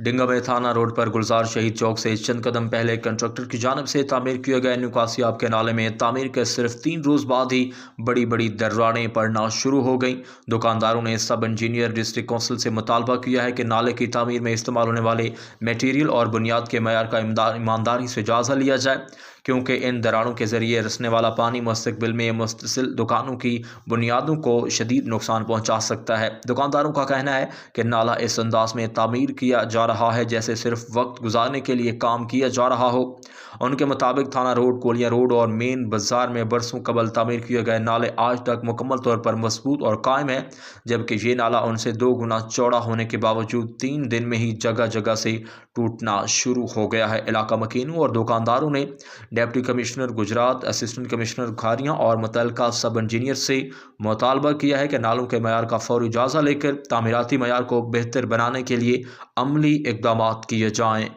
ڈنگا میں تھانہ روڈ پر گلزار شہید چوک سے چند قدم پہلے کنٹریکٹر کی جانب سے تعمیر کیا گیا نکاسیاب کے نالے میں تعمیر کے صرف 3 روز بعد ہی بڑی بڑی دراڑیں پڑنا شروع ہو گئیں۔ دکانداروں نے سب انجینئر ڈسٹرکٹ کونسل سے مطالبہ کیا ہے کہ نالے کی تعمیر میں استعمال ہونے والے میٹیریل اور بنیاد کے معیار کا ایمانداری سے جائزہ لیا جائے، کیونکہ ان دراڑوں کے ذریعے رسنے والا پانی مستقبل میں متصل دکانوں کی بنیادوں کو شدید نقصان پہنچا سکتا ہے۔ دکانداروں کا کہنا ہے کہ نالہ اس انداز میں تعمیر کیا جا رہا ہے جیسے صرف وقت گزارنے کے لیے کام کیا جا رہا ہو۔ ان کے مطابق تھانہ روڈ، کولیاں روڈ اور مین بازار میں برسوں قبل تعمیر کیے گئے نالے آج تک مکمل طور پر مضبوط اور قائم ہیں، جبکہ یہ نالہ ان سے 2 گنا چوڑا ہونے کے باوجود 3 دن میں ہی جگہ جگہ سے ٹوٹنا شروع ہو گیا ہے۔ علاقہ مکینوں اور دکانداروں نے deputy commissioner Gujarat, assistant commissioner Kharian اور متعلقہ سب انجینئر سے مطالبہ کیا ہے کہ نالوں کے معیار کا فوری جائزہ لے کر تعمیراتی معیار کو بہتر بنانے کے لیے عملی اقدامات کیے جائیں۔